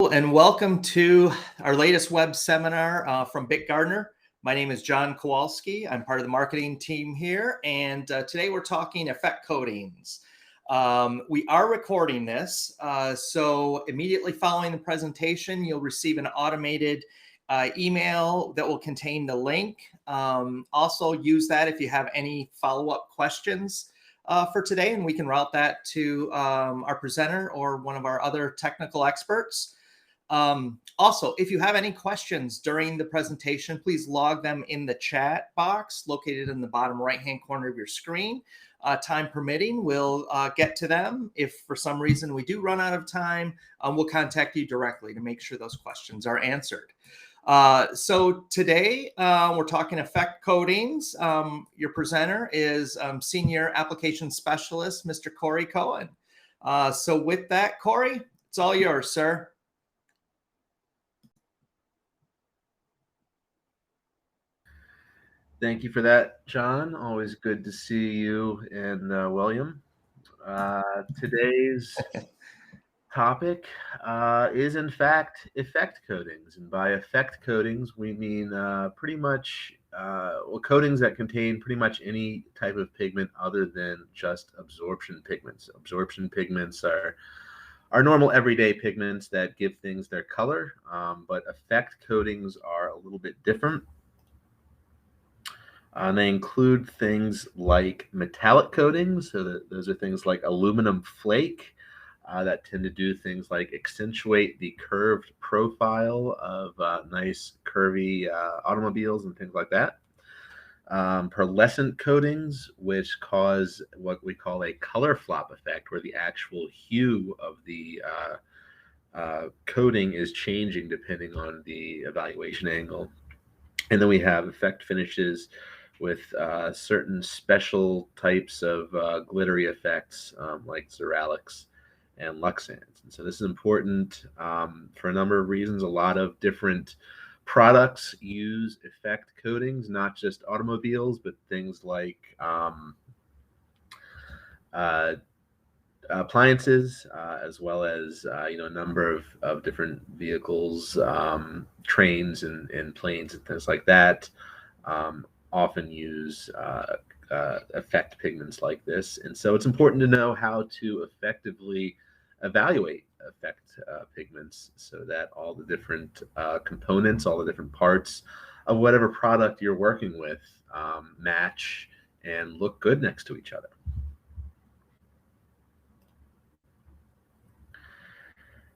Hello and welcome to our latest web seminar from BitGardener. My name is John Kowalski. I'm part of the marketing team here, and today we're talking effect coatings. We are recording this, so immediately following the presentation, you'll receive an automated email that will contain the link. Also use that if you have any follow-up questions for today, and we can route that to our presenter or one of our other technical experts. Also, if you have any questions during the presentation, please log them in the chat box located in the bottom right-hand corner of your screen. Time permitting, we'll get to them. If for some reason we do run out of time, we'll contact you directly to make sure those questions are answered. So today we're talking effect coatings. Your presenter is Senior Application Specialist, Mr. Corey Cohen. So with that, Corey, it's all yours, sir. Thank you for that, John. Always good to see you and William. Today's topic is, in fact, effect coatings. And by effect coatings, we mean pretty much coatings that contain pretty much any type of pigment other than just absorption pigments. Absorption pigments are normal everyday pigments that give things their color, but effect coatings are a little bit different. They include things like metallic coatings, so those are things like aluminum flake that tend to do things like accentuate the curved profile of nice curvy automobiles and things like that. Pearlescent coatings, which cause what we call a color flop effect, where the actual hue of the coating is changing depending on the evaluation angle. And then we have effect finishes with certain special types of glittery effects like Xeralics and Luxans. And so this is important for a number of reasons. A lot of different products use effect coatings, not just automobiles, but things like appliances, as well as a number of different vehicles, trains and planes and things like that. Often use effect pigments like this. And so it's important to know how to effectively evaluate effect pigments so that all the different components, all the different parts of whatever product you're working with match and look good next to each other.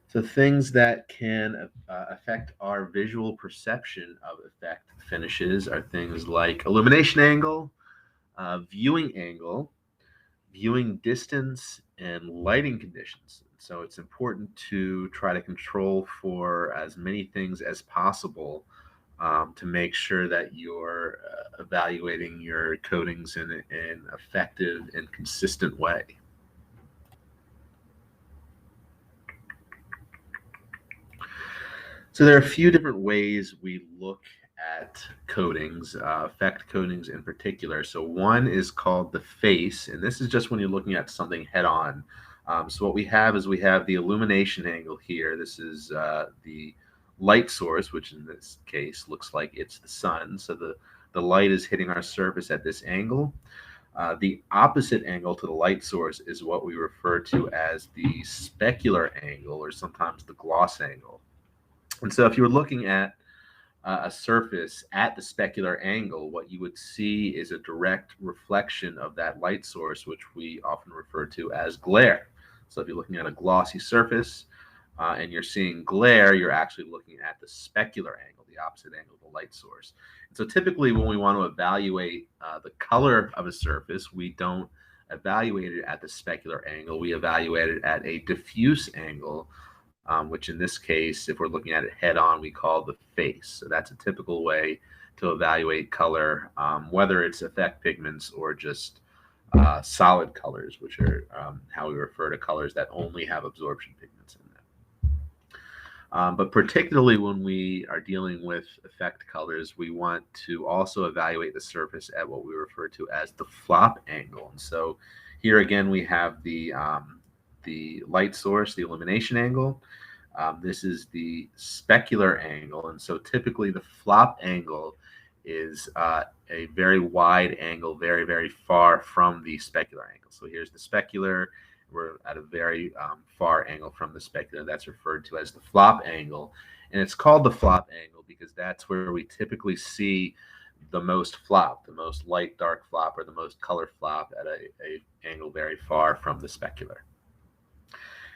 So things that can affect our visual perception of effect finishes are things like illumination angle, viewing angle, viewing distance, and lighting conditions. So it's important to try to control for as many things as possible to make sure that you're evaluating your coatings in an effective and consistent way. So there are a few different ways we look at coatings, effect coatings in particular. So one is called the face, and this is just when you're looking at something head on. So what we have is we have the illumination angle here. This is the light source, which in this case looks like it's the sun. So the light is hitting our surface at this angle. The opposite angle to the light source is what we refer to as the specular angle, or sometimes the gloss angle. And so if you were looking at a surface at the specular angle, what you would see is a direct reflection of that light source, which we often refer to as glare. So if you're looking at a glossy surface and you're seeing glare, you're actually looking at the specular angle, the opposite angle of the light source. And so typically when we want to evaluate the color of a surface, we don't evaluate it at the specular angle. We evaluate it at a diffuse angle, which in this case, if we're looking at it head on, we call the face. So that's a typical way to evaluate color, whether it's effect pigments or just solid colors, which are how we refer to colors that only have absorption pigments in them. But particularly when we are dealing with effect colors, we want to also evaluate the surface at what we refer to as the flop angle. And so here again, we have the light source, the illumination angle. This is the specular angle, and so typically the flop angle is a very wide angle, very, very far from the specular angle. So here's the specular. We're at a very far angle from the specular. That's referred to as the flop angle. And it's called the flop angle because that's where we typically see the most flop, the most light dark flop, or the most color flop at a angle very far from the specular.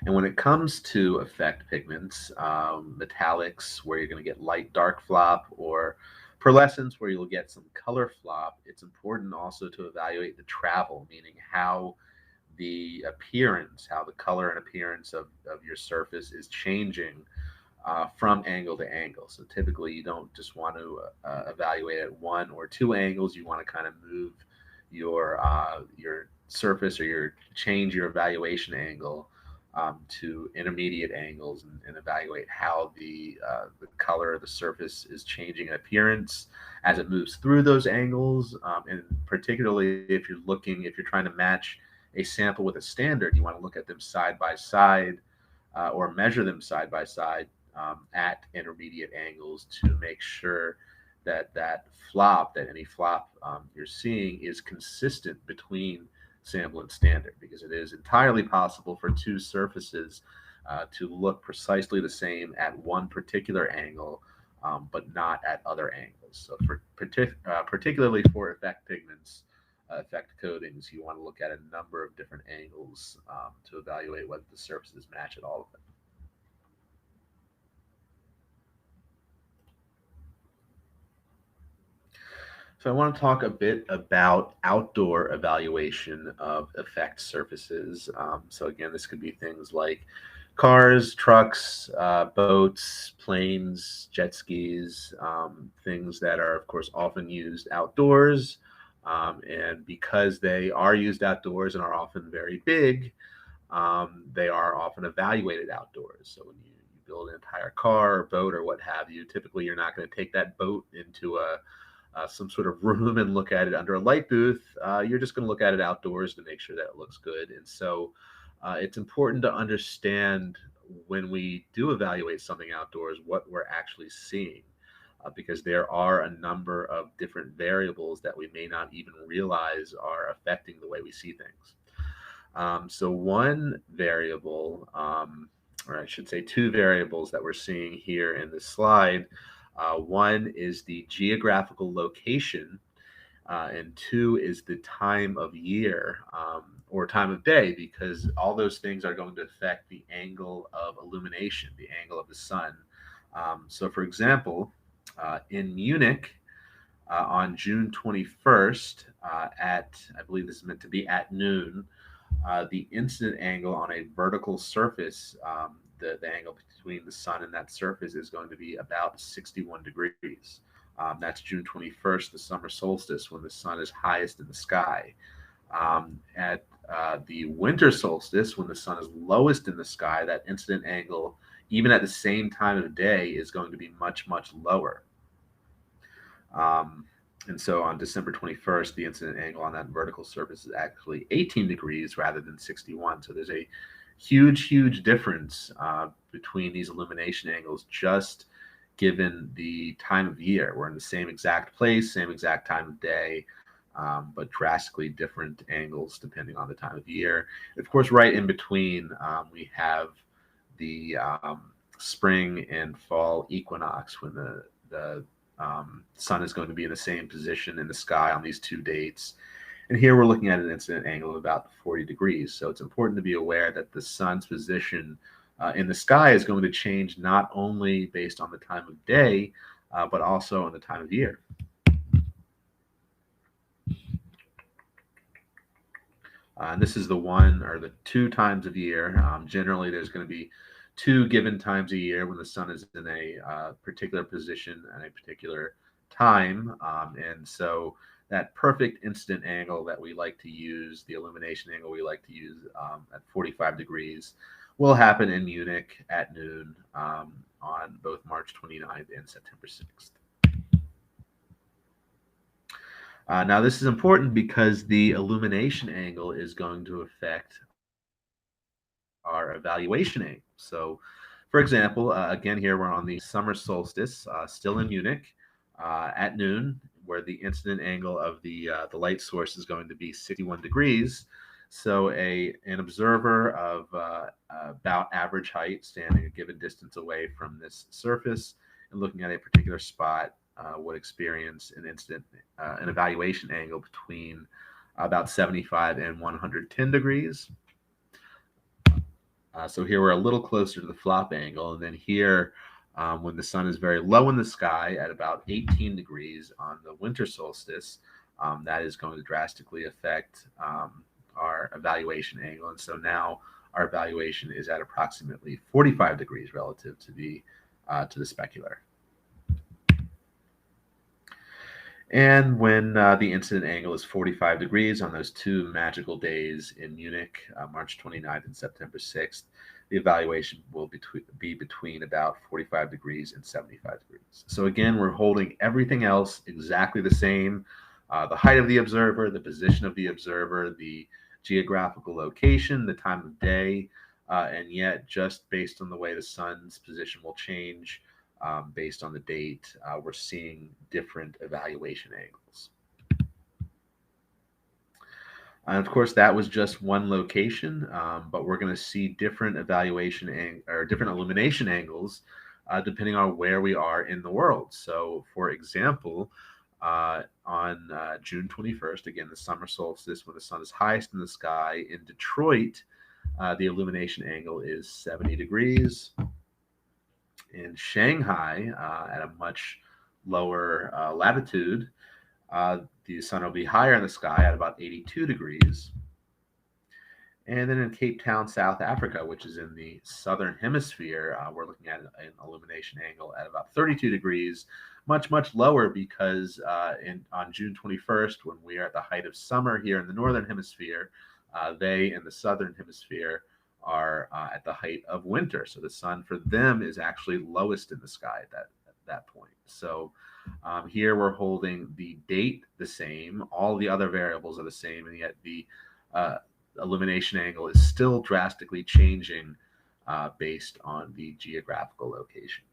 And when it comes to effect pigments, metallics, where you're going to get light dark flop, or pearlescence, where you'll get some color flop, it's important also to evaluate the travel, meaning how the appearance, how the color and appearance of your surface is changing from angle to angle. So typically you don't just want to evaluate at one or two angles. You want to kind of move your surface, or change your evaluation angle to intermediate angles, and evaluate how the color of the surface is changing in appearance as it moves through those angles. And particularly if you're trying to match a sample with a standard, you want to look at them side by side, or measure them side by side at intermediate angles, to make sure that any flop you're seeing is consistent between sample and standard, because it is entirely possible for two surfaces to look precisely the same at one particular angle, but not at other angles. So particularly for effect pigments, effect coatings, you want to look at a number of different angles to evaluate whether the surfaces match at all of them. So I want to talk a bit about outdoor evaluation of effect surfaces. So again, this could be things like cars, trucks, boats, planes, jet skis, things that are, of course, often used outdoors. And because they are used outdoors and are often very big, they are often evaluated outdoors. So when you build an entire car or boat or what have you, typically you're not going to take that boat into some sort of room and look at it under a light booth. You're just going to look at it outdoors to make sure that it looks good. And so it's important to understand, when we do evaluate something outdoors, what we're actually seeing, because there are a number of different variables that we may not even realize are affecting the way we see things. So one variable, or I should say two variables that we're seeing here in this slide. One is the geographical location, and two is the time of year, or time of day, because all those things are going to affect the angle of illumination, the angle of the sun. So for example, in Munich, on June 21st, at, I believe this is meant to be at noon, the incident angle on a vertical surface, the angle between the sun and that surface, is going to be about 61 degrees. That's June 21st, the summer solstice, when the sun is highest in the sky. At the winter solstice, when the sun is lowest in the sky, that incident angle, even at the same time of day, is going to be much, much lower. And so on December 21st, the incident angle on that vertical surface is actually 18 degrees rather than 61. So there's a huge, huge difference between these illumination angles, just given the time of year. We're in the same exact place, same exact time of day, but drastically different angles depending on the time of year. Of course, right in between, we have the spring and fall equinox, when the sun is going to be in the same position in the sky on these two dates. And here we're looking at an incident angle of about 40 degrees. So it's important to be aware that the sun's position in the sky is going to change, not only based on the time of day, but also on the time of year. And this is the one or the two times of year. Generally, there's going to be two given times a year when the sun is in a particular position at a particular time. And so that perfect incident angle that we like to use, the illumination angle we like to use at 45 degrees, will happen in Munich at noon on both March 29th and September 6th. Now, this is important because the illumination angle is going to affect our evaluation angle. So For example, again, here we're on the summer solstice, still in Munich, at noon, where the incident angle of the light source is going to be 61 degrees. So an observer of about average height, standing a given distance away from this surface and looking at a particular spot, would experience an evaluation angle between about 75 and 110 degrees. So here we're a little closer to the flop angle, and then here, when the sun is very low in the sky at about 18 degrees on the winter solstice, that is going to drastically affect our evaluation angle. And so now our evaluation is at approximately 45 degrees relative to the specular. And when the incident angle is 45 degrees on those two magical days in Munich, March 29th and September 6th, the evaluation will be between about 45 degrees and 75 degrees. So again, we're holding everything else exactly the same. The height of the observer, the position of the observer, the geographical location, the time of day, and yet just based on the way the sun's position will change, based on the date, we're seeing different evaluation angles. And of course, that was just one location, but we're going to see different different illumination angles depending on where we are in the world. So, for example, on June 21st, again, the summer solstice, when the sun is highest in the sky in Detroit, the illumination angle is 70 degrees. In Shanghai, at a much lower latitude, the sun will be higher in the sky at about 82 degrees. And then in Cape Town, South Africa, which is in the southern hemisphere, we're looking at an illumination angle at about 32 degrees, much, much lower because on June 21st, when we are at the height of summer here in the northern hemisphere, they in the southern hemisphere are at the height of winter. So the sun for them is actually lowest in the sky at that point. So here we're holding the date the same, all the other variables are the same, and yet the illumination angle is still drastically changing based on the geographical location.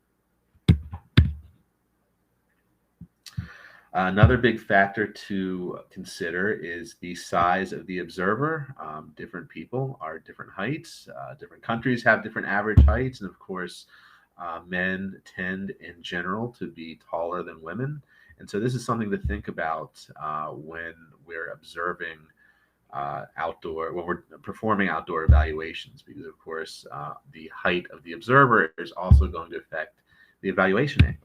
Another big factor to consider is the size of the observer. Different people are different heights. Different countries have different average heights. And of course, men tend in general to be taller than women. And so this is something to think about when we're observing when we're performing outdoor evaluations, because of course, the height of the observer is also going to affect the evaluation angle.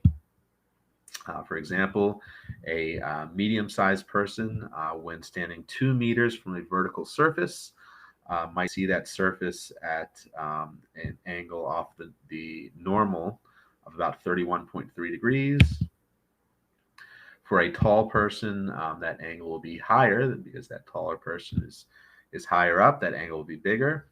For example, a medium-sized person, when standing 2 meters from a vertical surface, might see that surface at an angle off the normal of about 31.3 degrees. For a tall person, that angle will be higher because that taller person is higher up. That angle will be bigger.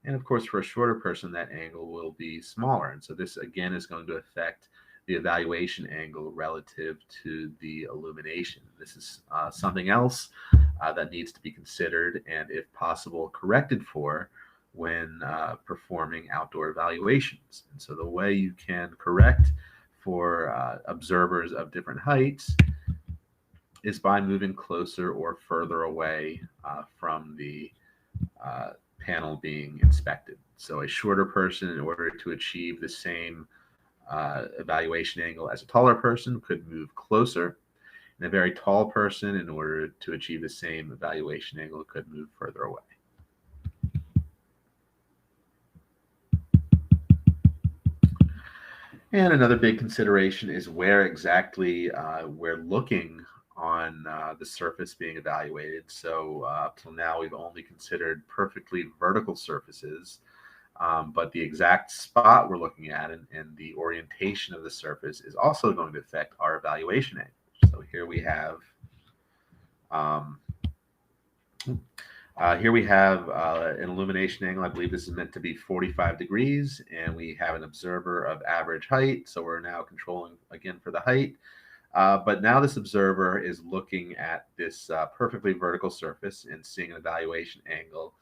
And of course, for a shorter person, that angle will be smaller. And so this, again, is going to affect the evaluation angle relative to the illumination. This is something else that needs to be considered and, if possible, corrected for when performing outdoor evaluations. And so the way you can correct for observers of different heights is by moving closer or further away from the panel being inspected. So a shorter person, in order to achieve the same evaluation angle as a taller person, could move closer, and a very tall person, in order to achieve the same evaluation angle, could move further away. And another big consideration is where exactly we're looking on the surface being evaluated. So up till now, we've only considered perfectly vertical surfaces. But the exact spot we're looking at and the orientation of the surface is also going to affect our evaluation angle. So here we have an illumination angle. I believe this is meant to be 45 degrees, and we have an observer of average height. So we're now controlling again for the height. But now this observer is looking at this perfectly vertical surface and seeing an evaluation angle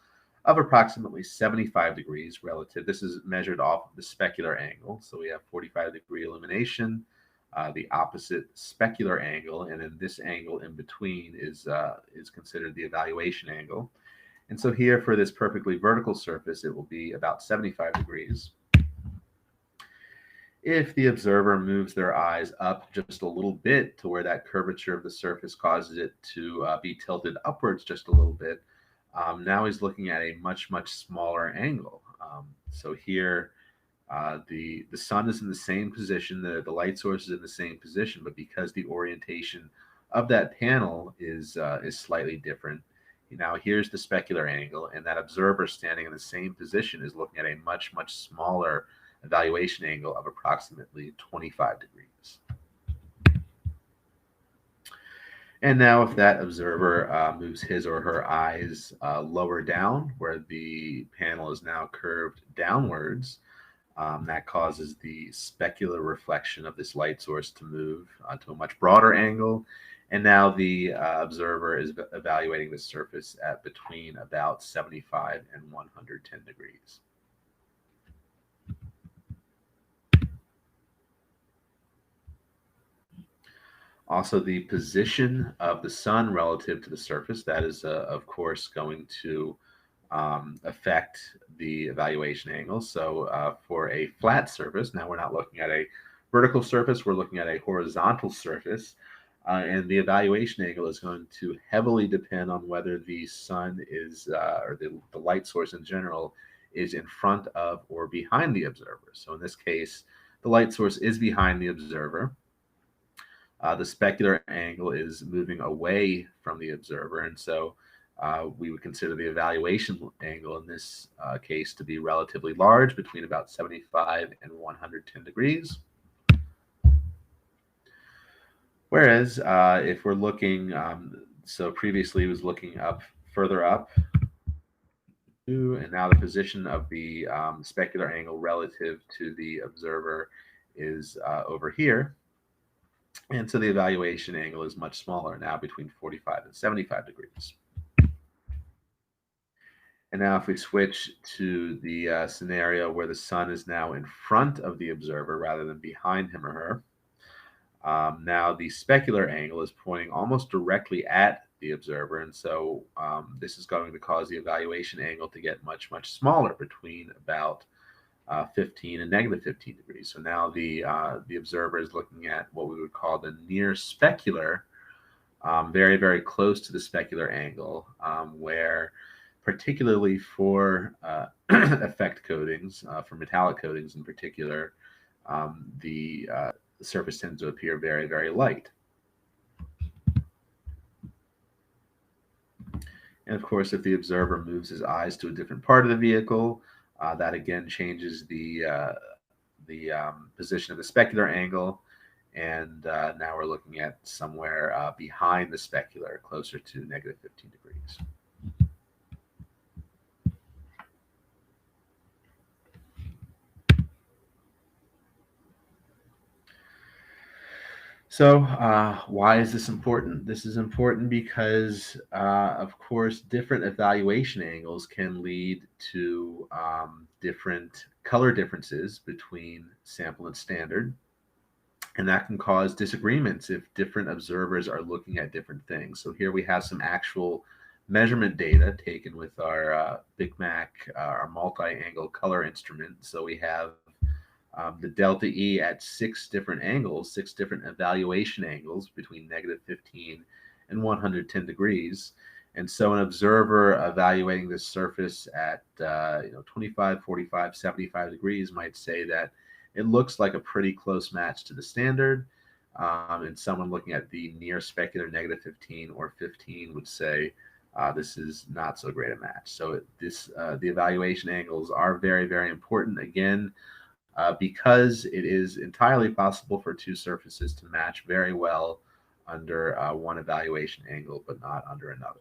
of approximately 75 degrees relative. This is measured off of the specular angle. So we have 45-degree illumination, the opposite specular angle, and then this angle in between is considered the evaluation angle. And so here for this perfectly vertical surface, it will be about 75 degrees. If the observer moves their eyes up just a little bit to where that curvature of the surface causes it to be tilted upwards just a little bit, now he's looking at a much, much smaller angle. So here, the sun is in the same position, the light source is in the same position, but because the orientation of that panel is slightly different, now here's the specular angle, and that observer standing in the same position is looking at a much, much smaller evaluation angle of approximately 25 degrees. And now if that observer moves his or her eyes lower down, where the panel is now curved downwards, that causes the specular reflection of this light source to move to a much broader angle. And now the observer is evaluating the surface at between about 75 and 110 degrees. Also, the position of the sun relative to the surface, that is, of course, going to affect the evaluation angle. So for a flat surface, now we're not looking at a vertical surface, we're looking at a horizontal surface. And the evaluation angle is going to heavily depend on whether the sun is, or the light source in general, is in front of or behind the observer. So in this case, the light source is behind the observer. The specular angle is moving away from the observer, and so we would consider the evaluation angle in this case to be relatively large, between about 75 and 110 degrees. Whereas if we're looking, so previously it was looking up, further up, and now the position of the specular angle relative to the observer is over here. And so the evaluation angle is much smaller now, between 45 and 75 degrees. And now if we switch to the scenario where the sun is now in front of the observer rather than behind him or her, now the specular angle is pointing almost directly at the observer. And so this is going to cause the evaluation angle to get much, much smaller, between about 15 and negative 15 degrees. So now the observer is looking at what we would call the near specular, very, very close to the specular angle, where particularly for effect coatings, for metallic coatings in particular, the surface tends to appear very, very light. And of course, if the observer moves his eyes to a different part of the vehicle, that again changes the position of the specular angle, and now we're looking at somewhere behind the specular, closer to negative 15 degrees. So why is this important? This is important because, of course, different evaluation angles can lead to different color differences between sample and standard. And that can cause disagreements if different observers are looking at different things. So here we have some actual measurement data taken with our BYK, our multi-angle color instrument. So we have the delta E at 6 different angles, 6 different evaluation angles between negative 15 and 110 degrees. And so an observer evaluating this surface at 25, 45, 75 degrees might say that it looks like a pretty close match to the standard. And someone looking at the near specular negative 15 or 15 would say this is not so great a match. So the evaluation angles are very, very important. Again, because it is entirely possible for two surfaces to match very well under one evaluation angle, but not under another.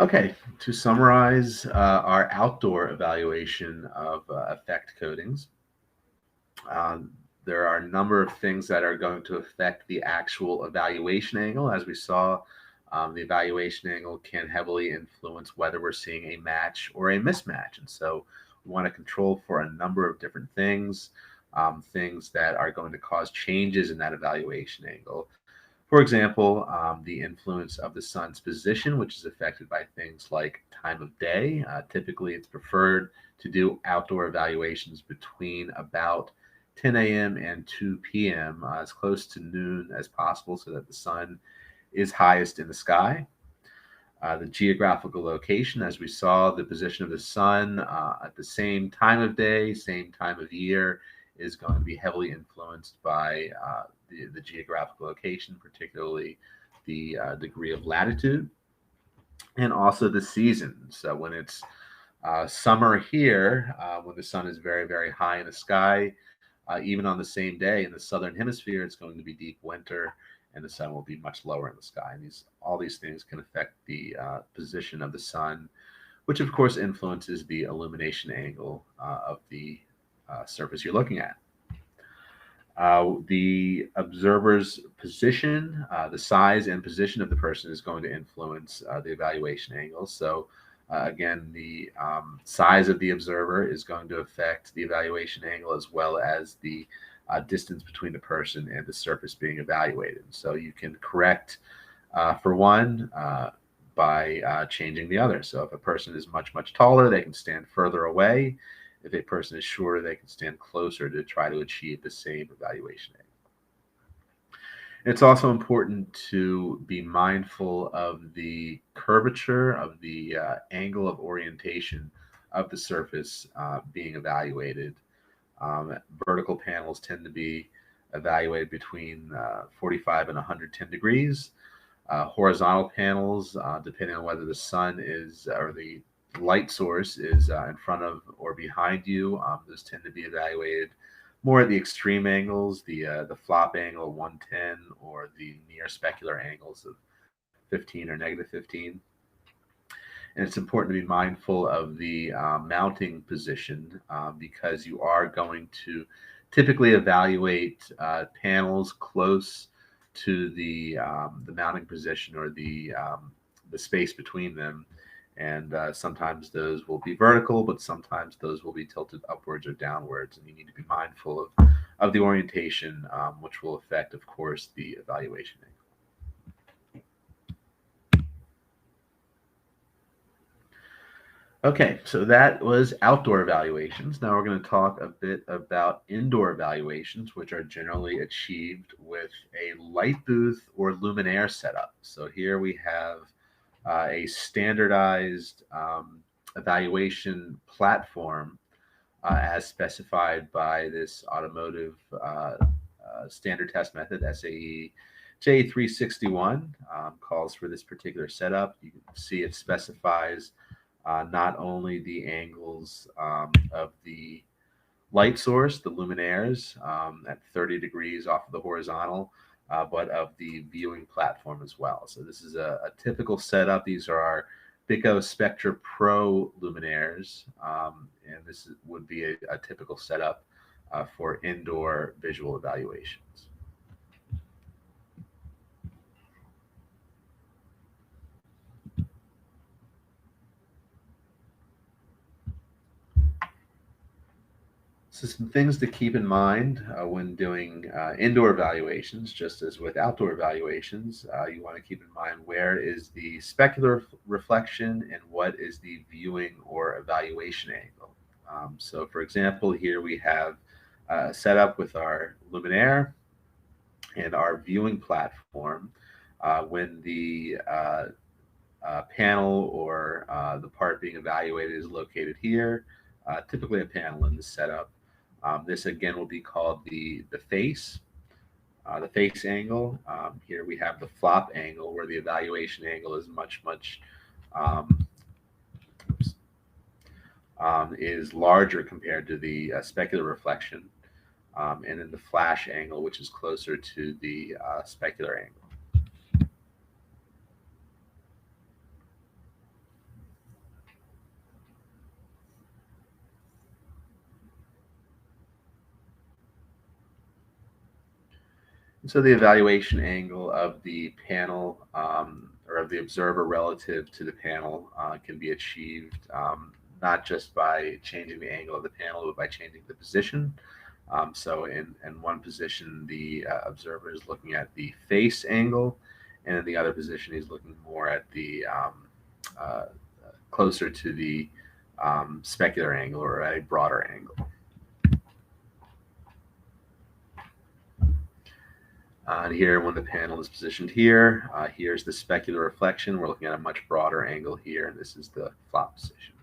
Okay, to summarize our outdoor evaluation of effect coatings, um, there are a number of things that are going to affect the actual evaluation angle. As we saw, the evaluation angle can heavily influence whether we're seeing a match or a mismatch. And so we want to control for a number of different things, things that are going to cause changes in that evaluation angle. For example, the influence of the sun's position, which is affected by things like time of day. Typically, it's preferred to do outdoor evaluations between about 10 a.m. and 2 p.m., as close to noon as possible, so that the sun is highest in the sky. The geographical location, as we saw, the position of the sun at the same time of day, same time of year, is going to be heavily influenced by the geographical location, particularly the degree of latitude, and also the season. So when it's summer here, when the sun is very, very high in the sky, even on the same day in the southern hemisphere, it's going to be deep winter, and the sun will be much lower in the sky. And all these things can affect the position of the sun, which of course influences the illumination angle of the surface you're looking at. The observer's position, the size and position of the person is going to influence the evaluation angle. So again, the size of the observer is going to affect the evaluation angle, as well as the distance between the person and the surface being evaluated. So you can correct for one by changing the other. So if a person is much, much taller, they can stand further away. If a person is shorter, they can stand closer to try to achieve the same evaluation angle. It's also important to be mindful of the curvature of the angle of orientation of the surface being evaluated. Vertical panels tend to be evaluated between 45 and 110 degrees. Horizontal panels, depending on whether the sun is or the light source is in front of or behind you, those tend to be evaluated more at the extreme angles, the flop angle 110 or the near specular angles of 15 or negative 15. And it's important to be mindful of the mounting position because you are going to typically evaluate panels close to the mounting position or the space between them. And sometimes those will be vertical, but sometimes those will be tilted upwards or downwards. And you need to be mindful of the orientation, which will affect, of course, the evaluation angle. Okay, so that was outdoor evaluations. Now we're going to talk a bit about indoor evaluations, which are generally achieved with a light booth or luminaire setup. So here we have a standardized evaluation platform as specified by this automotive standard test method, SAE J361, calls for this particular setup. You can see it specifies not only the angles of the light source, the luminaires, at 30 degrees off of the horizontal, but of the viewing platform as well. So this is a typical setup. These are our BYK Spectra Pro luminaires, and this would be a typical setup for indoor visual evaluations. So some things to keep in mind when doing indoor evaluations, just as with outdoor evaluations, you want to keep in mind where is the specular reflection and what is the viewing or evaluation angle. So for example, here we have a setup with our luminaire and our viewing platform. When the panel or the part being evaluated is located here, typically a panel in this setup. This again will be called the face angle. Here we have the flop angle where the evaluation angle is much is larger compared to the specular reflection, and then the flash angle, which is closer to the specular angle. So the evaluation angle of the panel or of the observer relative to the panel can be achieved not just by changing the angle of the panel, but by changing the position. So in one position, the observer is looking at the face angle, and in the other position, he's looking more at the uh, closer to the specular angle or at a broader angle. And here, when the panel is positioned here, here's the specular reflection. We're looking at a much broader angle here, and this is the flop position.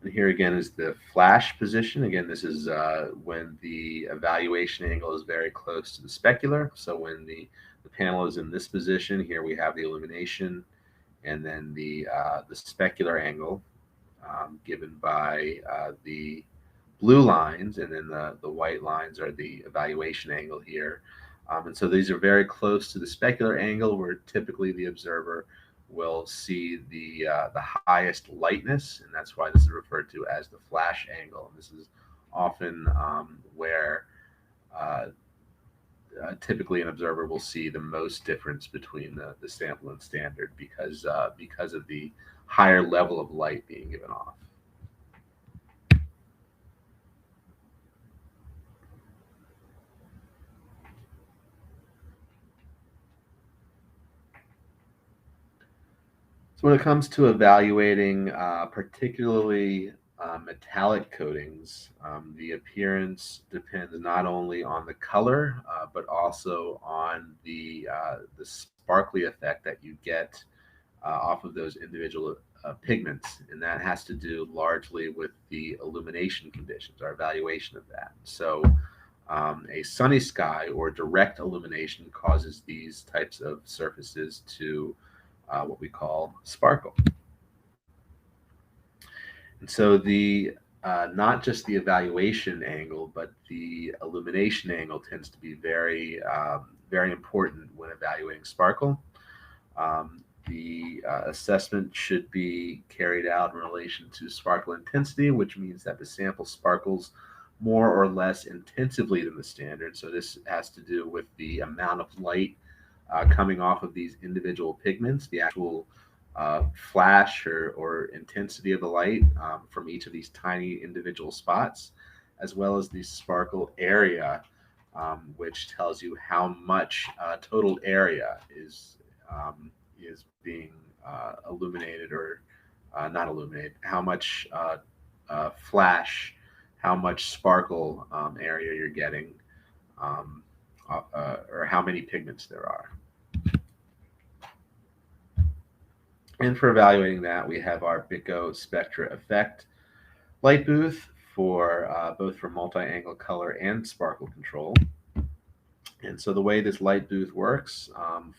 And here again is the flash position. Again, this is when the evaluation angle is very close to the specular. So when the panel is in this position, here we have the illumination, and then the specular angle given by the blue lines, and then the white lines are the evaluation angle here. And so these are very close to the specular angle, where typically the observer will see the highest lightness, and that's why this is referred to as the flash angle. And this is often where typically an observer will see the most difference between the sample and standard because of the higher level of light being given off. So when it comes to evaluating particularly metallic coatings, the appearance depends not only on the color, but also on the sparkly effect that you get off of those individual pigments. And that has to do largely with the illumination conditions, our evaluation of that. So a sunny sky or direct illumination causes these types of surfaces to what we call sparkle. And so the not just the evaluation angle, but the illumination angle tends to be very, very important when evaluating sparkle. The assessment should be carried out in relation to sparkle intensity, which means that the sample sparkles more or less intensively than the standard. So this has to do with the amount of light coming off of these individual pigments, the actual flash or intensity of the light from each of these tiny individual spots, as well as the sparkle area, which tells you how much total area is being illuminated or not illuminated, how much flash, how much sparkle area you're getting, or how many pigments there are. And for evaluating that, we have our BYK Spectra Effect light booth for both for multi-angle color and sparkle control. And so the way this light booth works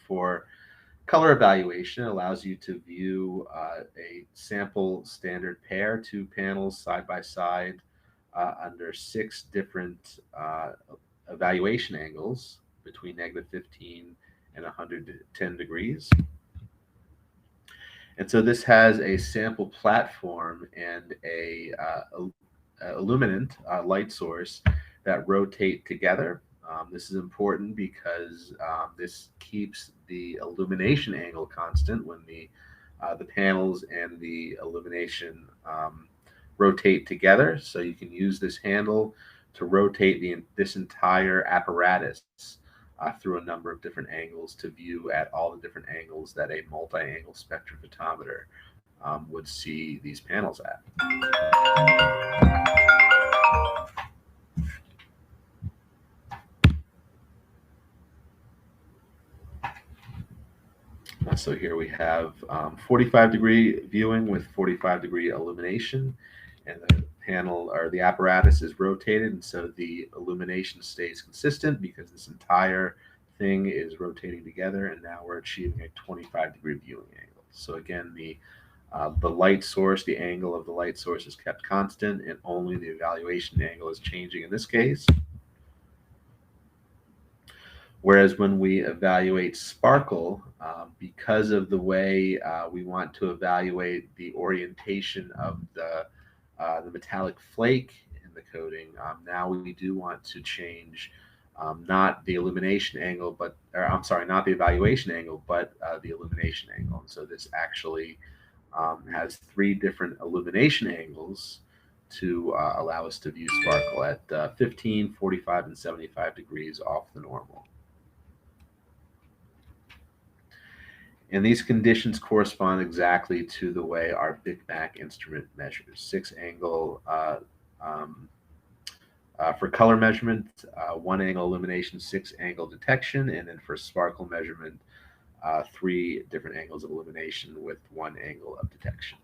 for color evaluation, it allows you to view a sample standard pair, two panels side by side under 6 different evaluation angles between -15 and 110 degrees. And so this has a sample platform and a illuminant light source that rotate together. This is important because this keeps the illumination angle constant when the panels and the illumination rotate together. So you can use this handle to rotate this entire apparatus through a number of different angles to view at all the different angles that a multi-angle spectrophotometer would see these panels at. So here we have 45-degree viewing with 45-degree illumination, and the panel or the apparatus is rotated, and so the illumination stays consistent because this entire thing is rotating together, and now we're achieving a 25-degree viewing angle. So again, the light source, the angle of the light source is kept constant, and only the evaluation angle is changing in this case. Whereas when we evaluate sparkle, because of the way we want to evaluate the orientation of the metallic flake in the coating, now we do want to change not the illumination angle, but, or I'm sorry, not the evaluation angle, but the illumination angle. And so this actually has 3 different illumination angles to allow us to view sparkle at 15, 45, and 75 degrees off the normal. And these conditions correspond exactly to the way our BYK instrument measures. 6 angle for color measurement, 1 angle illumination, 6 angle detection, and then for sparkle measurement, 3 different angles of illumination with 1 angle of detection.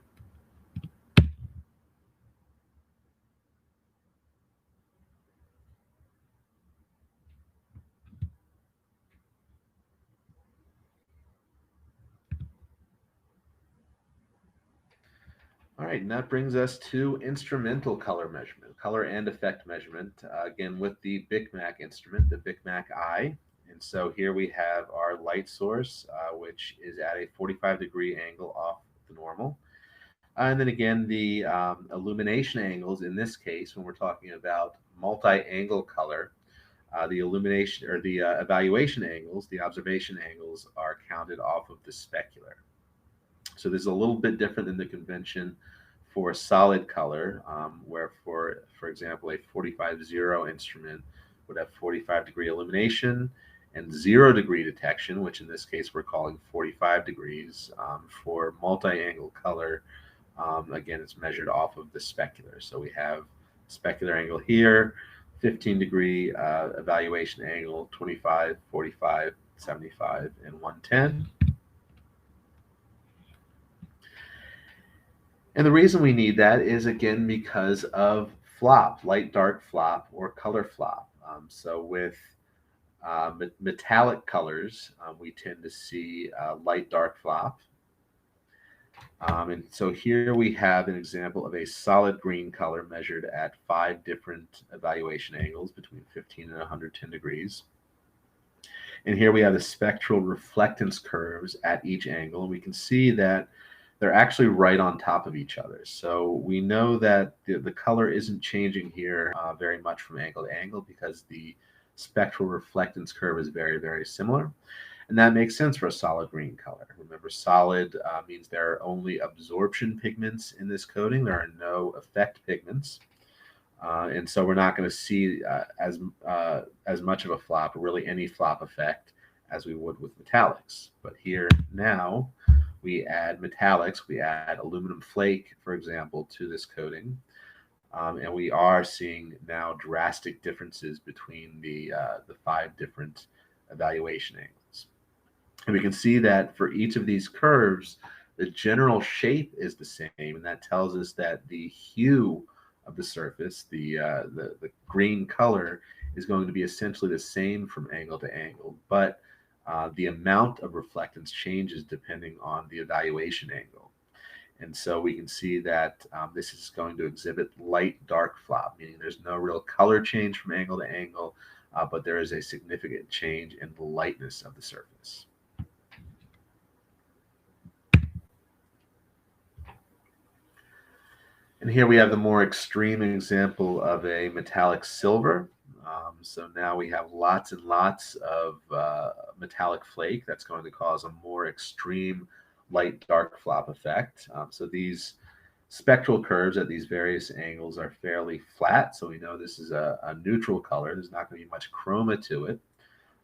All right, and that brings us to instrumental color measurement, color and effect measurement, again with the BYK instrument, the BYK I. And so here we have our light source, which is at a 45-degree angle off the normal. And then again, the illumination angles, in this case, when we're talking about multi-angle color, the illumination or the evaluation angles, the observation angles are counted off of the specular. So this is a little bit different than the convention for solid color, where for example, a 45-0 instrument would have 45-degree illumination and 0-degree detection, which in this case we're calling 45 degrees. For multi-angle color, again, it's measured off of the specular. So we have specular angle here, 15-degree evaluation angle, 25, 45, 75, and 110. And the reason we need that is, again, because of flop, light dark flop or color flop. So with metallic colors, we tend to see light dark flop. And so here we have an example of a solid green color measured at 5 different evaluation angles between 15 and 110 degrees. And here we have the spectral reflectance curves at each angle. And we can see that they're actually right on top of each other. So we know that the color isn't changing here very much from angle to angle because the spectral reflectance curve is very, very similar. And that makes sense for a solid green color. Remember, solid means there are only absorption pigments in this coating. There are no effect pigments. And so we're not going to see as much of a flop, or really any flop effect, as we would with metallics. But here now, we add metallics, we add aluminum flake, for example, to this coating. And we are seeing now drastic differences between the 5 different evaluation angles. And we can see that for each of these curves, the general shape is the same. And that tells us that the hue of the surface, the green color, is going to be essentially the same from angle to angle. But the amount of reflectance changes depending on the evaluation angle. And so we can see that this is going to exhibit light dark flop, meaning there's no real color change from angle to angle, but there is a significant change in the lightness of the surface. And here we have the more extreme example of a metallic silver. So now we have lots and lots of metallic flake that's going to cause a more extreme light dark flop effect. So these spectral curves at these various angles are fairly flat. So we know this is a neutral color. There's not going to be much chroma to it.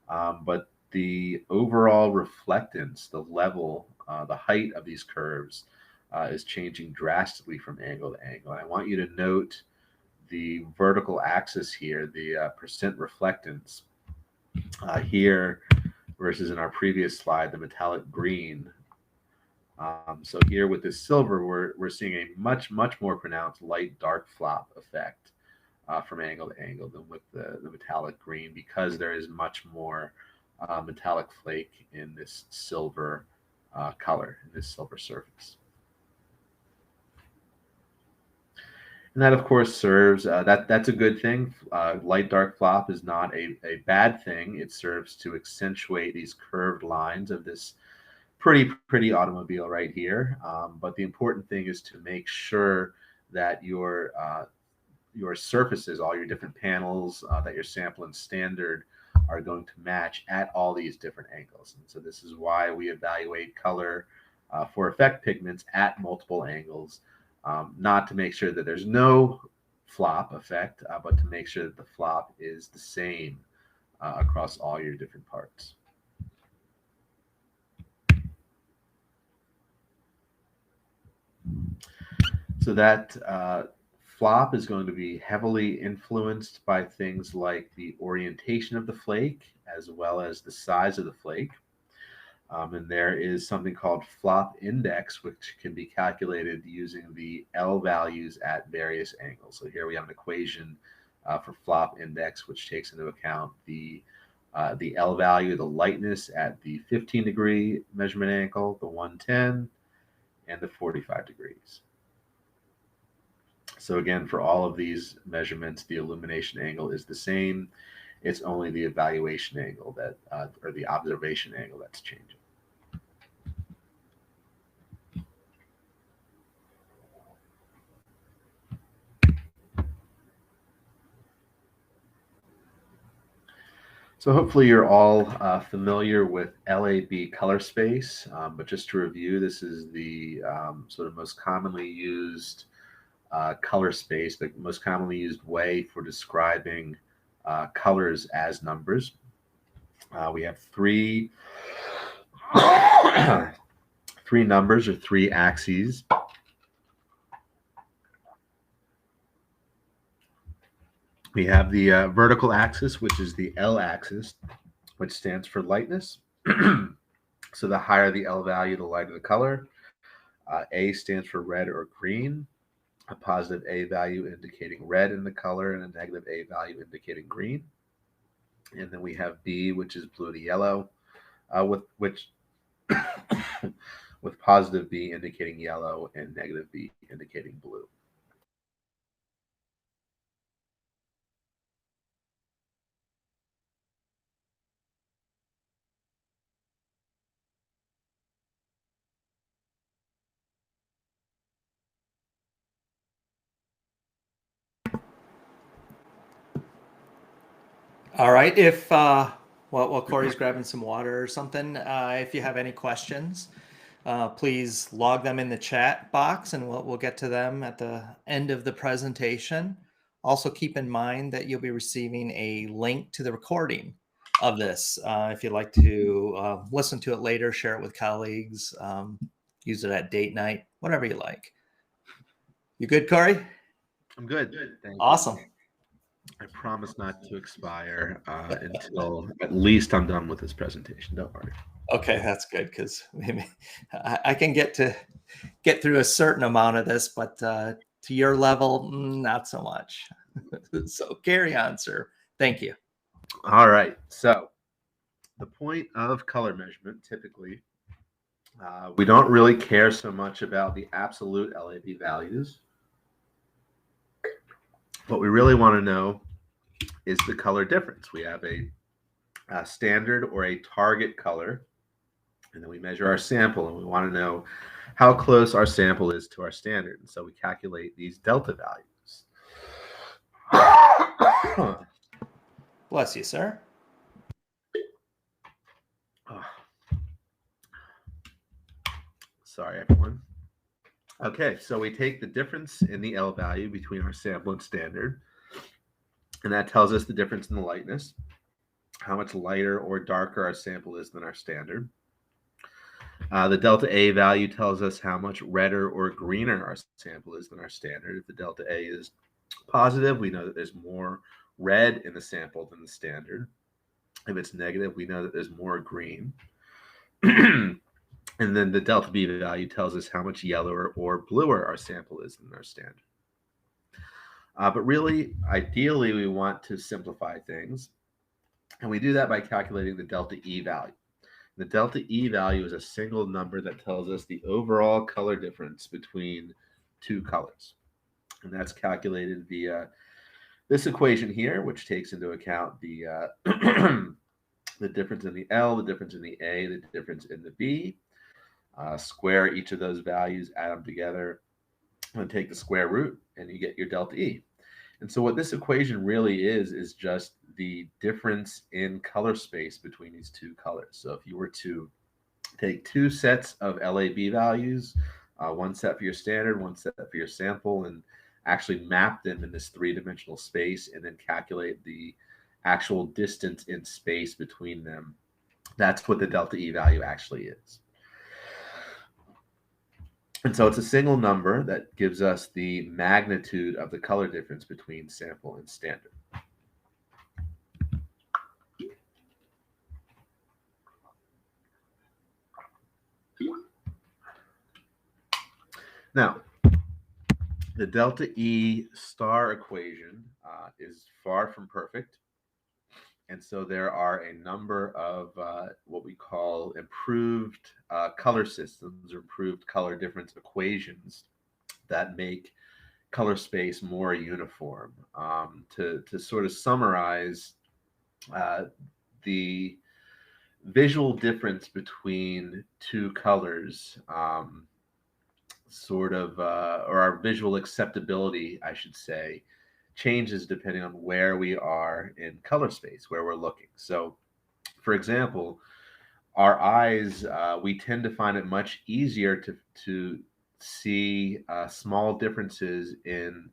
But the overall reflectance, the level, the height of these curves is changing drastically from angle to angle. And I want you to note the vertical axis here, the percent reflectance here versus in our previous slide, the metallic green. So here with this silver, we're seeing a much more pronounced light dark flop effect from angle to angle than with the metallic green, because there is much more metallic flake in this silver color, in this silver surface. And that, of course, serves, that's a good thing. Light dark flop is not a bad thing. It serves to accentuate these curved lines of this pretty automobile right here. But the important thing is to make sure that your surfaces, all your different panels that your sample and standard are going to match at all these different angles. And so this is why we evaluate color for effect pigments at multiple angles, not to make sure that there's no flop effect, but to make sure that the flop is the same across all your different parts. So that flop is going to be heavily influenced by things like the orientation of the flake as well as the size of the flake. And there is something called flop index, which can be calculated using the L values at various angles. So here we have an equation for flop index, which takes into account the L value, the lightness at the 15-degree measurement angle, the 110, and the 45 degrees. So again, for all of these measurements, the illumination angle is the same. It's only the evaluation angle that, or the observation angle that's changing. So hopefully you're all familiar with LAB color space, but just to review, this is the sort of most commonly used color space, the most commonly used way for describing colors as numbers. We have three numbers or three axes. We have the vertical axis, which is the L axis, which stands for lightness. So the higher the L value, the lighter the color. A stands for red or green, a positive A value indicating red in the color and a negative A value indicating green. And then we have B, which is blue to yellow, with positive B indicating yellow and negative B indicating blue. All right. If while Corey's grabbing some water or something, if you have any questions, please log them in the chat box, and we'll get to them at the end of the presentation. Also, keep in mind that you'll be receiving a link to the recording of this if you'd like to listen to it later, share it with colleagues, use it at date night, whatever you like. You good, Corey? I'm good. Thank Awesome. you. I promise not to expire until at least I'm done with this presentation. Don't worry. Okay, that's good, because I can get through a certain amount of this, but to your level, not so much. So carry on, sir. Thank you. All right. So the point of color measurement, typically, we don't really care so much about the absolute LAB values. What we really want to know is the color difference. We have a standard or a target color, and then we measure our sample, and we want to know how close our sample is to our standard. And so we calculate these delta values. Bless you, sir. Sorry, everyone. Okay, so we take the difference in the L value between our sample and standard, and that tells us the difference in the lightness, how much lighter or darker our sample is than our standard. The delta A value tells us how much redder or greener our sample is than our standard. If the delta A is positive, we know that there's more red in the sample than the standard. If it's negative, we know that there's more green. And then the delta B value tells us how much yellower or bluer our sample is than our standard. But really, ideally, we want to simplify things. And we do that by calculating the delta E value. The delta E value is a single number that tells us the overall color difference between two colors. And that's calculated via this equation here, which takes into account the the difference in the L, the difference in the A, the difference in the B. Square each of those values, add them together, and take the square root, and you get your delta E. And so what this equation really is just the difference in color space between these two colors. So if you were to take two sets of LAB values, one set for your standard, one set for your sample, and actually map them in this three-dimensional space and then calculate the actual distance in space between them, that's what the delta E value actually is. And so it's a single number that gives us the magnitude of the color difference between sample and standard. Now, the delta E star equation is far from perfect. And so there are a number of what we call improved color systems or improved color difference equations that make color space more uniform. To sort of summarize, the visual difference between two colors or our visual acceptability, I should say, changes depending on where we are in color space, where we're looking. So, for example, our eyes, we tend to find it much easier to see small differences in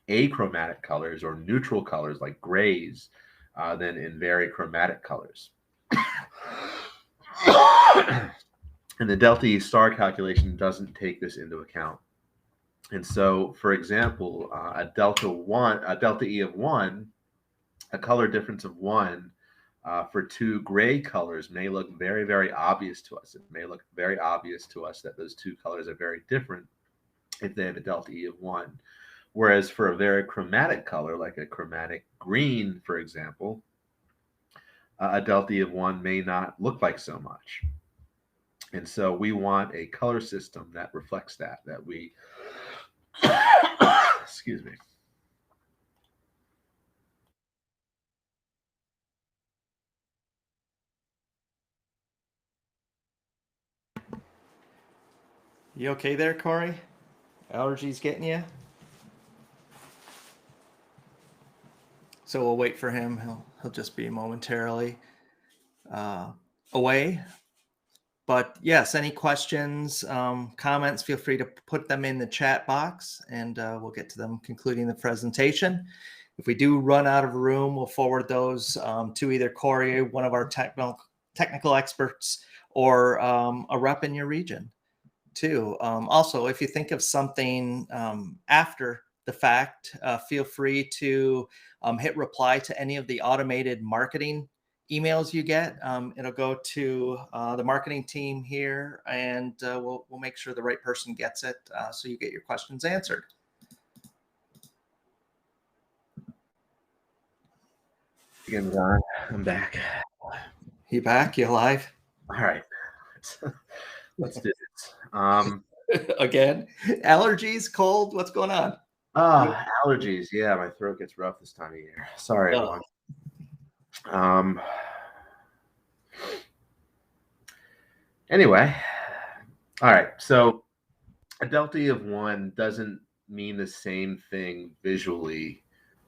achromatic colors or neutral colors like grays than in very chromatic colors. And the delta E star calculation doesn't take this into account. And so, for example, a delta E of 1, a color difference of 1 for two gray colors may look very, very obvious to us. It may look very obvious to us that those two colors are very different if they have a delta E of 1. Whereas for a very chromatic color, like a chromatic green, for example, a delta E of 1 may not look like so much. And so we want a color system that reflects that we, excuse me. You okay there, Corey? Allergies getting you? So we'll wait for him. He'll just be momentarily away. But yes, any questions, comments, feel free to put them in the chat box and we'll get to them concluding the presentation. If we do run out of room, we'll forward those to either Corey, one of our technical experts, or a rep in your region too. Also, if you think of something after the fact, feel free to hit reply to any of the automated marketing emails you get. It'll go to the marketing team here, and we'll make sure the right person gets it so you get your questions answered. Again, John, I'm back. You back? You alive? All right. Let's do this. Again, allergies, cold, what's going on? Allergies. Yeah, my throat gets rough this time of year. Sorry, everyone. Anyway, all right. So a delta E of 1 doesn't mean the same thing visually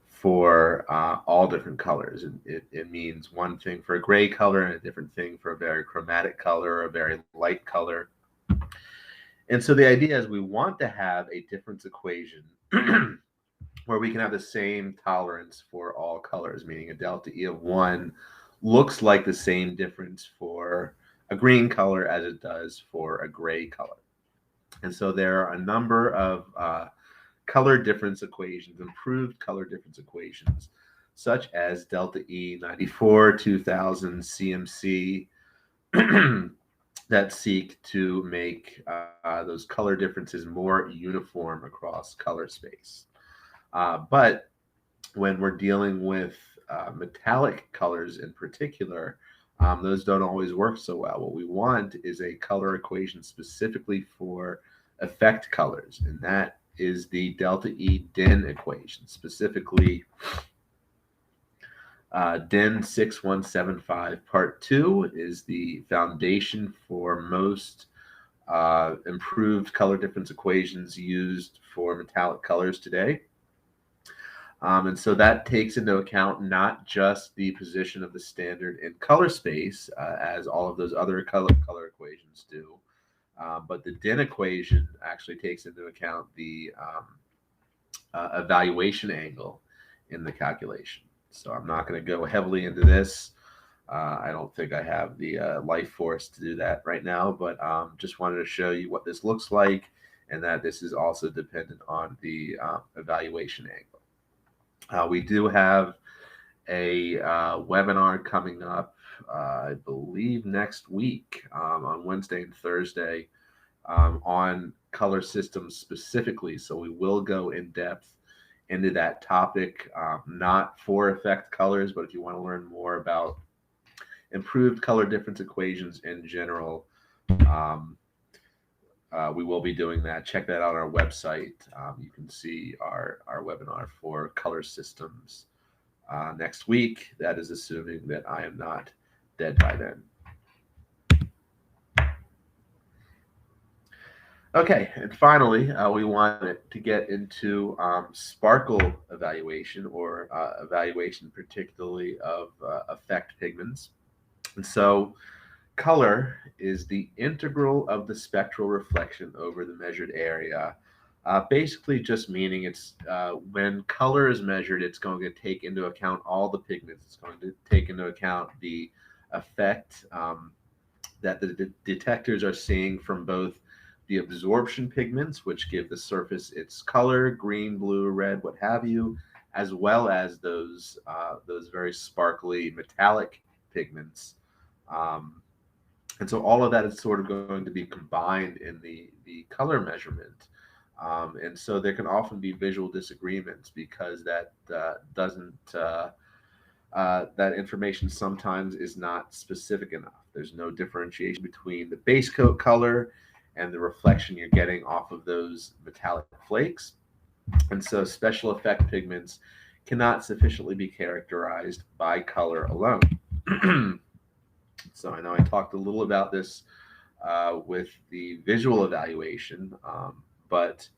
for all different colors. It means one thing for a gray color and a different thing for a very chromatic color or a very light color. And so the idea is we want to have a difference equation where we can have the same tolerance for all colors, meaning a delta E of 1 looks like the same difference for a green color as it does for a gray color. And so there are a number of color difference equations, improved color difference equations, such as delta E 94, 2000, CMC, that seek to make those color differences more uniform across color space. But when we're dealing with metallic colors in particular, those don't always work so well. What we want is a color equation specifically for effect colors, and that is the delta E DIN equation, specifically DIN 6175 Part 2 is the foundation for most improved color difference equations used for metallic colors today. And so that takes into account not just the position of the standard in color space, as all of those other color equations do, but the DIN equation actually takes into account the evaluation angle in the calculation. So I'm not going to go heavily into this. I don't think I have the life force to do that right now, but just wanted to show you what this looks like, and that this is also dependent on the evaluation angle. We do have a webinar coming up, I believe next week, on Wednesday and Thursday, on color systems specifically. So we will go in depth into that topic, not for effect colors, but if you want to learn more about improved color difference equations in general, we will be doing that. Check that out on our website. You can see our webinar for color systems next week. That is assuming that I am not dead by then. Okay, and finally, we wanted to get into sparkle evaluation, or evaluation particularly of effect pigments. And so color is the integral of the spectral reflection over the measured area. Basically just meaning it's when color is measured, it's going to take into account all the pigments. It's going to take into account the effect that the detectors are seeing from both the absorption pigments, which give the surface its color, green, blue, red, what have you, as well as those very sparkly metallic pigments. And so all of that is sort of going to be combined in the color measurement. And so there can often be visual disagreements because that that information sometimes is not specific enough. There's no differentiation between the base coat color and the reflection you're getting off of those metallic flakes. And so special effect pigments cannot sufficiently be characterized by color alone. So I know I talked a little about this with the visual evaluation, but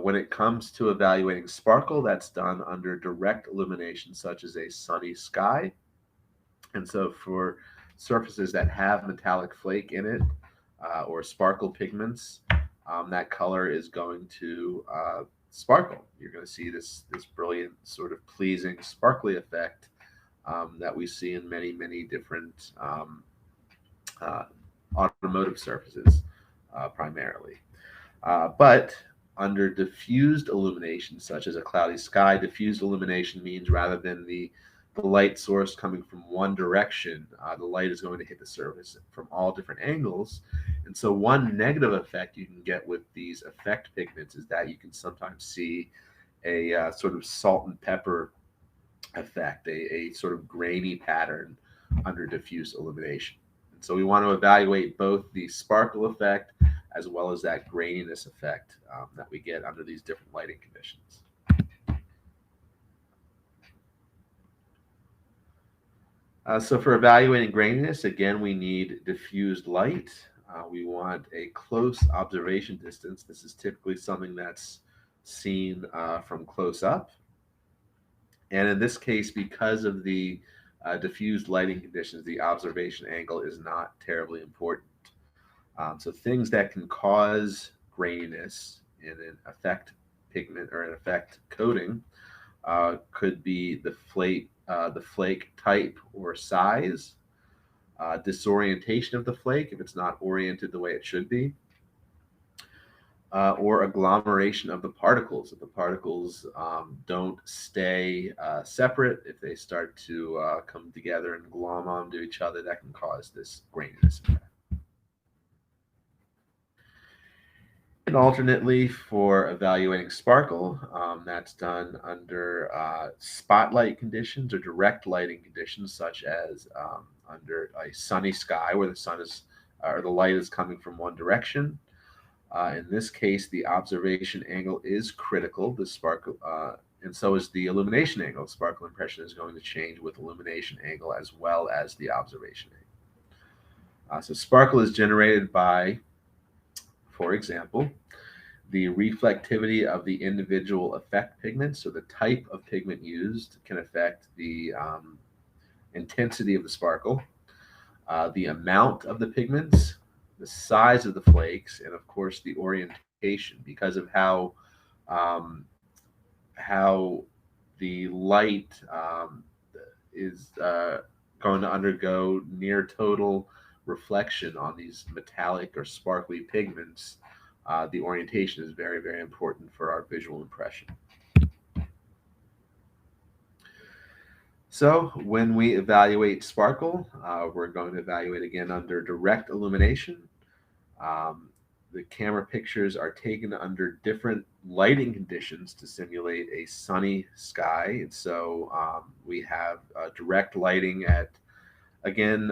when it comes to evaluating sparkle, that's done under direct illumination, such as a sunny sky. And so for surfaces that have metallic flake in it, or sparkle pigments, that color is going to sparkle. You're going to see this brilliant, sort of pleasing, sparkly effect that we see in many different automotive surfaces, primarily. But under diffused illumination, such as a cloudy sky, diffused illumination means rather than the light source coming from one direction, the light is going to hit the surface from all different angles. And so one negative effect you can get with these effect pigments is that you can sometimes see a sort of salt and pepper effect, a sort of grainy pattern under diffuse illumination. And so we want to evaluate both the sparkle effect as well as that graininess effect that we get under these different lighting conditions. So for evaluating graininess, again, we need diffused light. We want a close observation distance. This is typically something that's seen from close up. And in this case, because of the diffused lighting conditions, the observation angle is not terribly important. So things that can cause graininess in an effect pigment or an effect coating could be the flake type or size, disorientation of the flake if it's not oriented the way it should be, or agglomeration of the particles. If the particles don't stay separate, if they start to come together and glom onto each other, that can cause this graininess effect. And alternately, for evaluating sparkle, that's done under spotlight conditions or direct lighting conditions, such as under a sunny sky where the sun is, or the light is coming from one direction, In this case, the observation angle is critical. The sparkle, and so is the illumination angle. Sparkle impression is going to change with illumination angle as well as the observation angle. So sparkle is generated by, for example, the reflectivity of the individual effect pigments. So the type of pigment used can affect the intensity of the sparkle, the amount of the pigments, the size of the flakes, and of course the orientation, because of how the light is going to undergo near total reflection on these metallic or sparkly pigments. The orientation is very, very important for our visual impression. So when we evaluate sparkle, we're going to evaluate again under direct illumination. The camera pictures are taken under different lighting conditions to simulate a sunny sky. And so we have direct lighting at, again,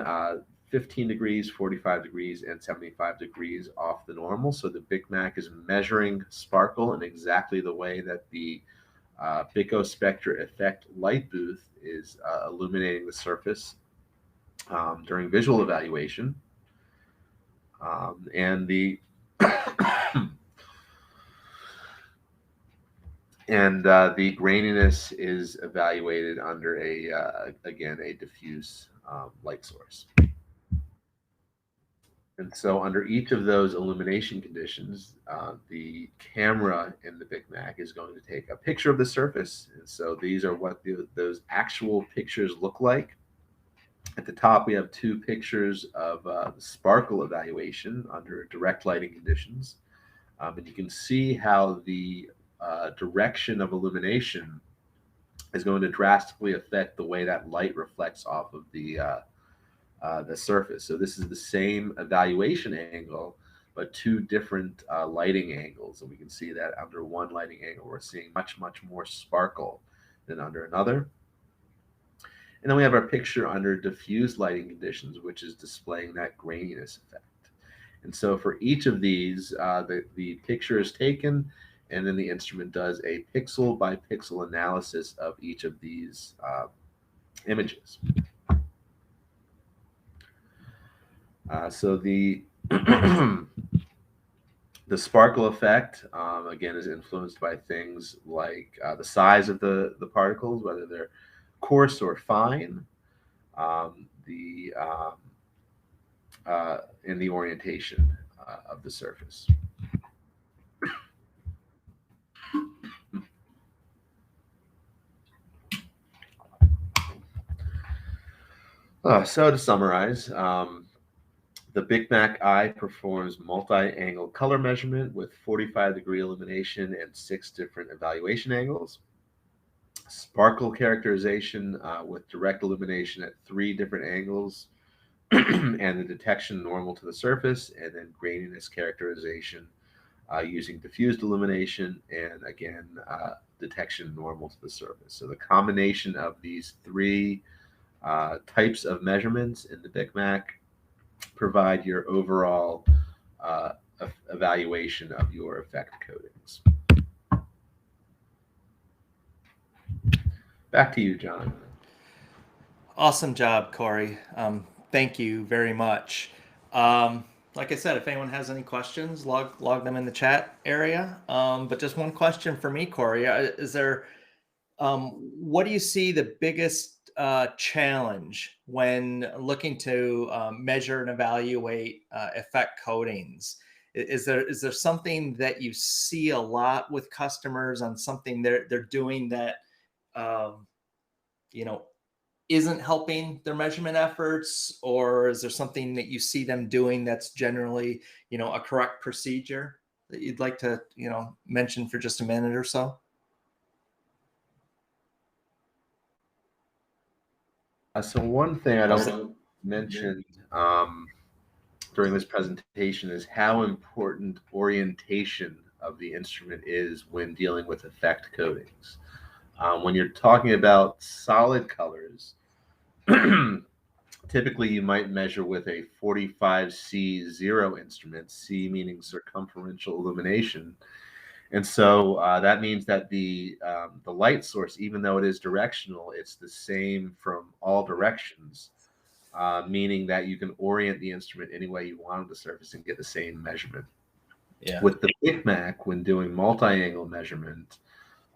15 degrees, 45 degrees, and 75 degrees off the normal. So the Big Mac is measuring sparkle in exactly the way that the BYK Spectra Effect light booth is illuminating the surface during visual evaluation. And the the graininess is evaluated under again a diffuse light source. And so under each of those illumination conditions, the camera in the Big Mac is going to take a picture of the surface. And so these are what those actual pictures look like. At the top, we have two pictures of the sparkle evaluation under direct lighting conditions. And you can see how the direction of illumination is going to drastically affect the way that light reflects off of the surface. So this is the same evaluation angle, but two different lighting angles. And we can see that under one lighting angle, we're seeing much, much more sparkle than under another. And then we have our picture under diffuse lighting conditions, which is displaying that graininess effect. And so for each of these, the picture is taken, and then the instrument does a pixel by pixel analysis of each of these images. So the the sparkle effect, again, is influenced by things like the size of the particles, whether they're coarse or fine, and the orientation of the surface. So to summarize, the Big Mac eye performs multi-angle color measurement with 45-degree illumination and 6 different evaluation angles. Sparkle characterization with direct illumination at 3 different angles and the detection normal to the surface, and then graininess characterization using diffused illumination and again detection normal to the surface. So the combination of these 3 types of measurements in the Big Mac provide your overall evaluation of your effect coatings. Back to you, John. Awesome job, Corey. Thank you very much. Like I said, if anyone has any questions, log them in the chat area. But just one question for me, Corey, is there, what do you see the biggest challenge when looking to measure and evaluate effect coatings? Is there something that you see a lot with customers on something they're doing that isn't helping their measurement efforts, or is there something that you see them doing that's generally a correct procedure that you'd like to mention for just a minute or so? So one thing I don't mention during this presentation is how important orientation of the instrument is when dealing with effect coatings. When you're talking about solid colors, Typically, you might measure with a 45C0 instrument, C meaning circumferential illumination. And so that means that the light source, even though it is directional, it's the same from all directions, meaning that you can orient the instrument any way you want on the surface and get the same measurement. Yeah. With the Big Mac, when doing multi-angle measurement,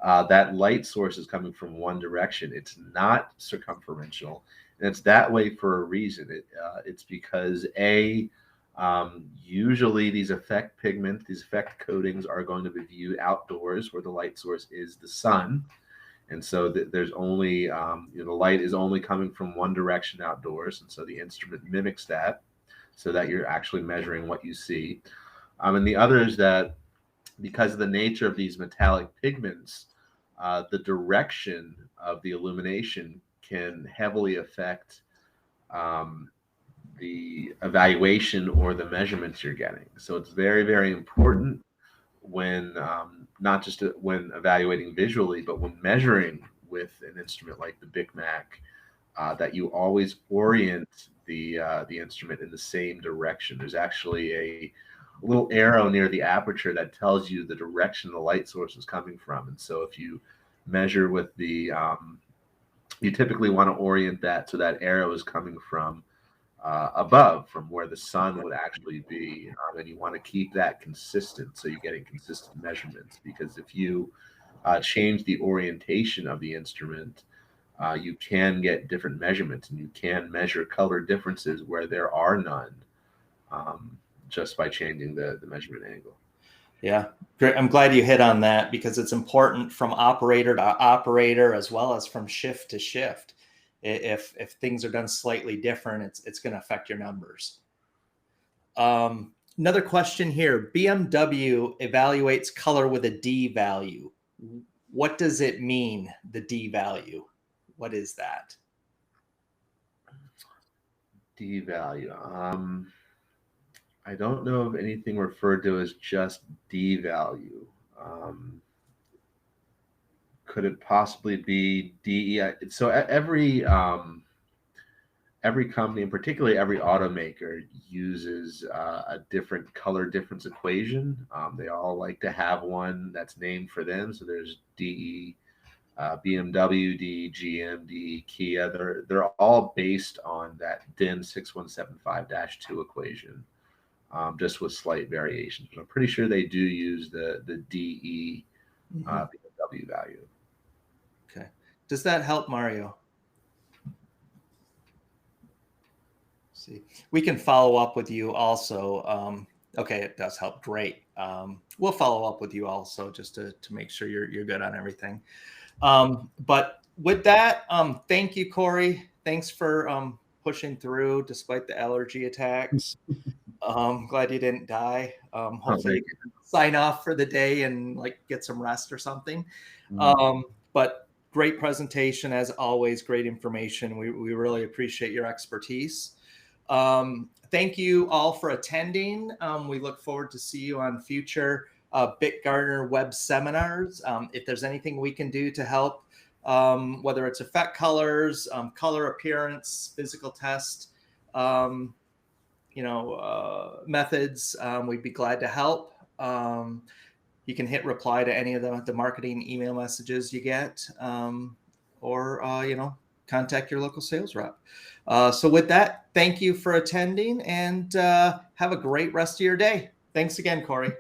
that light source is coming from one direction. It's not circumferential, and it's that way for a reason. It's because usually these effect pigments, these effect coatings are going to be viewed outdoors where the light source is the sun. And so there's only, the light is only coming from one direction outdoors. And so the instrument mimics that so that you're actually measuring what you see. And the other is that because of the nature of these metallic pigments, the direction of the illumination can heavily affect the evaluation or the measurements you're getting. So it's very, very important when not just when evaluating visually, but when measuring with an instrument like the Big Mac, that you always orient the instrument in the same direction. There's actually a little arrow near the aperture that tells you the direction the light source is coming from. And so if you measure with the, you typically want to orient that so that arrow is coming from above, from where the sun would actually be, and you want to keep that consistent so you're getting consistent measurements. Because if you change the orientation of the instrument, you can get different measurements, and you can measure color differences where there are none, just by changing the measurement angle. Yeah, great. I'm glad you hit on that because it's important from operator to operator as well as from shift to shift. If things are done slightly different, it's going to affect your numbers. Another question here. BMW evaluates color with a D value. What does it mean, the D value? What is that? D value. I don't know of anything referred to as just D value. Could it possibly be DEI? So every company, and particularly every automaker, uses a different color difference equation. They all like to have one that's named for them. So there's DE, BMW, D, GM, D, Kia. They're all based on that DIN 6175-2 equation, just with slight variations. But I'm pretty sure they do use the DE BMW value. Okay. Does that help, Mario? See, we can follow up with you also. Okay, it does help. Great. We'll follow up with you also just to make sure you're good on everything. But with that, thank you, Corey. Thanks for pushing through despite the allergy attacks. Glad you didn't die. Hopefully you can sign off for the day and like get some rest or something. But great presentation as always, great information. We really appreciate your expertise. Thank you all for attending. We look forward to see you on future Bitgarner web seminars. If there's anything we can do to help, whether it's effect colors, color appearance, physical test, methods, we'd be glad to help. You can hit reply to any of the marketing email messages you get, or contact your local sales rep. So with that, thank you for attending, and have a great rest of your day. Thanks again, Corey.